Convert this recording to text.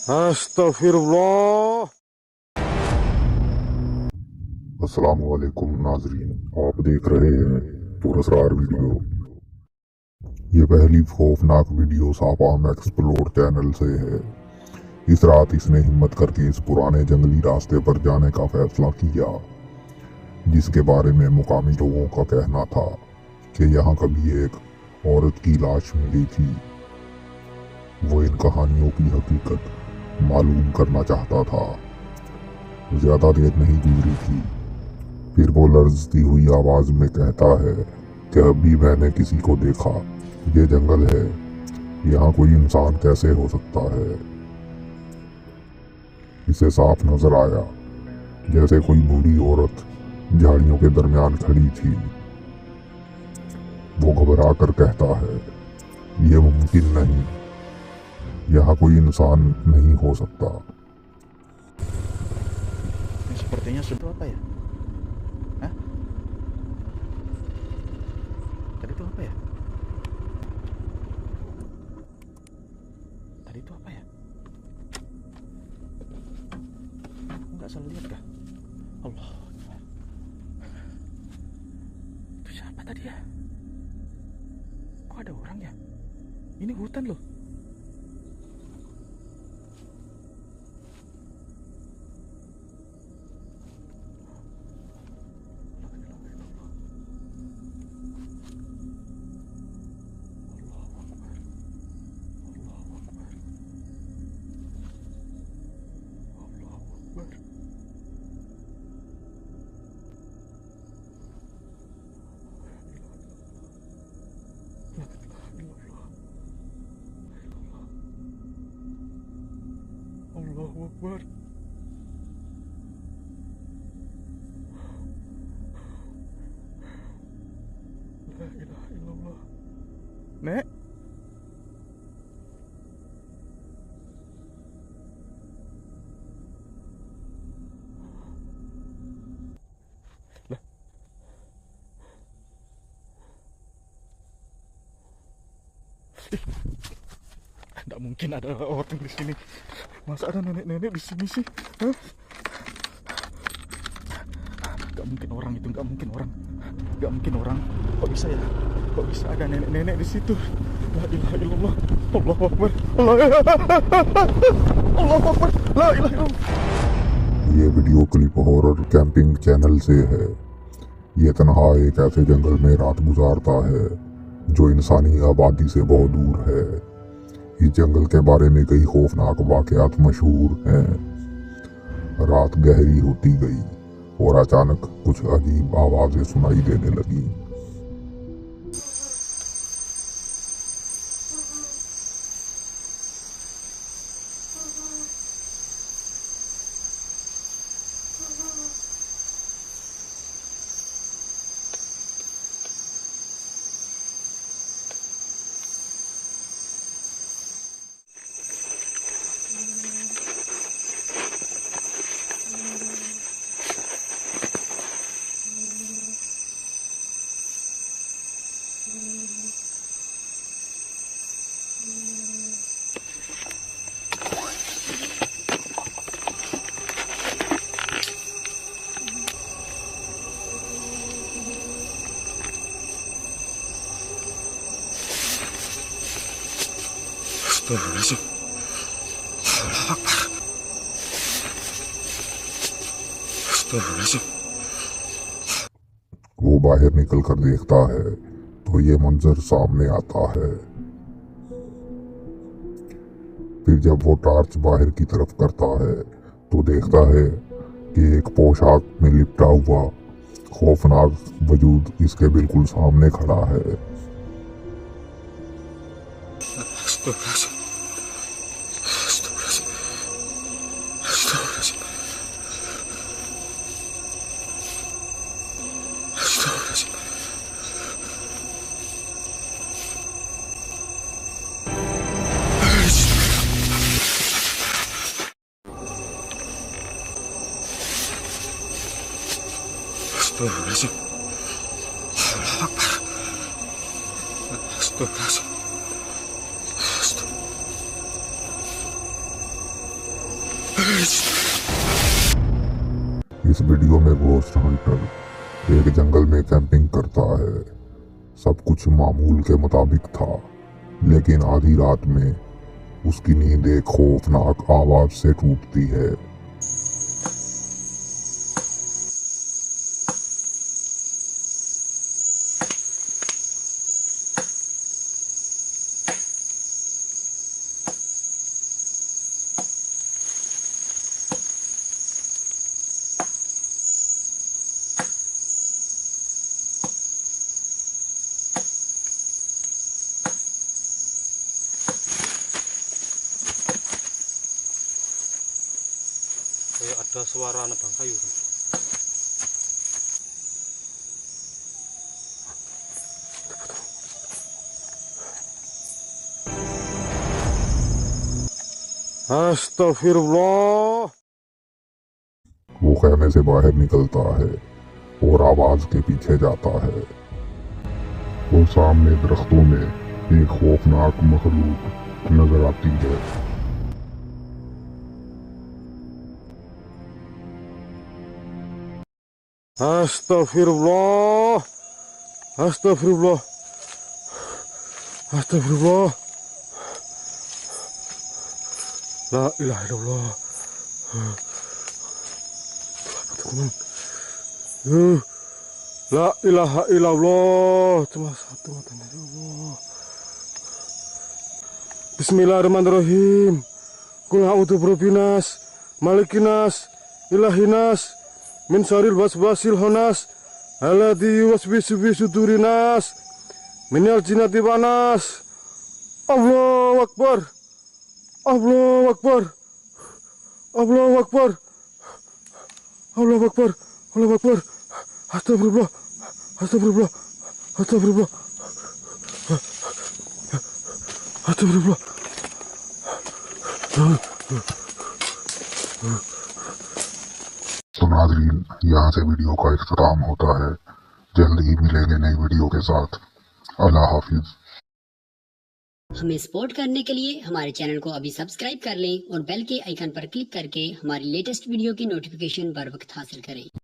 अस्तगफिरुल्लाह। अस्सलामुअलैकुम नाजरीन, आप देख रहे हैं पुरस्कार वीडियो। ये पहली खौफनाक वीडियो सापाम एक्सप्लोर चैनल से है। इस रात इसने हिम्मत करके इस पुराने जंगली रास्ते पर जाने का फैसला किया, जिसके बारे में मुकामी लोगों का कहना था कि यहाँ कभी एक औरत की लाश मिली थी। वो इन कहानियों की हकीकत मालूम करना चाहता था। ज्यादा देर नहीं गुजरी थी, फिर वो लर्जती हुई आवाज में कहता है कि अभी मैंने किसी को देखा। ये जंगल है, यहाँ कोई इंसान कैसे हो सकता है। इसे साफ नजर आया जैसे कोई बूढ़ी औरत झाड़ियों के दरमियान खड़ी थी। वो घबरा कर कहता है, ये मुमकिन नहीं, यहाँ कोई इंसान नहीं हो सकता। Sepertinya sudah apa ya? Hah? Tadi itu apa ya? Tadi itu apa ya? Enggak salah lihat kah? Allah. Itu siapa tadi ya? Kok ada orang ya? Ini hutan loh. Allahu Akbar. La ilaha illallah. Nek. Lah. Tidak mungkin ada orang di sini. Masa ada nenek-nenek di sini sih? Hah? Gak mungkin orang itu, gak mungkin orang. Gak mungkin orang. Kok bisa ya? Kok bisa ada nenek-nenek di situ? La ilaha illallah. Allahu Akbar. Allahu Akbar. La ilaha illallah. ये video clip horror camping channel से है। ये तन्हा एक ऐसे जंगल में रात गुजारता है जो इंसानी आबादी से बहुत दूर है। इस जंगल के बारे में कई खौफनाक वाकयात मशहूर हैं। रात गहरी होती गई और अचानक कुछ अजीब आवाजें सुनाई देने लगी। Astagfirullahaladzim. Allahu Akbar. Astagfirullahaladzim. वो बाहर निकल कर देखता है तो ये मंजर सामने आता है। फिर जब वो टॉर्च बाहर की तरफ करता है तो देखता है कि एक पोशाक में लिपटा हुआ खौफनाक वजूद इसके बिल्कुल सामने खड़ा है। Astagfirullahaladzim. Astagfirullahaladzim. Astagfirullahaladzim. Astagfirullahaladzim. Astagfirullahaladzim. Allahu Akbar. Astagfirullahaladzim. इस वीडियो में घोस्ट हंटर एक जंगल में कैंपिंग करता है। सब कुछ मामूल के मुताबिक था, लेकिन आधी रात में उसकी नींद एक खौफनाक आवाज से टूटती है। Kayak ada suara nebang kayu. Astagfirullah. वो खेमे से बाहर निकलता है और आवाज के पीछे जाता है। और सामने दरख्तों में एक खौफनाक मखलूक नजर आती है। Astagfirullah. Astagfirullah. Astagfirullah. La ilaha illallah. La ilaha illallah. Cuma satu matanya Allah. Bismillahirrahmanirrahim. Qul a'udzu birabbinas, malikinas, ilahinas, min syarril waswasil khannas, alladzi yuwaswisu fi sudurin nas, minal jinnati wan nas. Allahu akbar. Allahu akbar. Allahu akbar. Allahu akbar. Allahu akbar. Astagfirullah. Astagfirullah. Astagfirullah. Astagfirullah. तो नाज़रीन, यहाँ से वीडियो का इख्तिताम होता है। जल्द ही मिलेंगे नई वीडियो के साथ। अल्लाह हाफिज। हमें सपोर्ट करने के लिए हमारे चैनल को अभी सब्सक्राइब कर लें और बेल के आइकन पर क्लिक करके हमारी लेटेस्ट वीडियो की नोटिफिकेशन बर वक्त हासिल करें।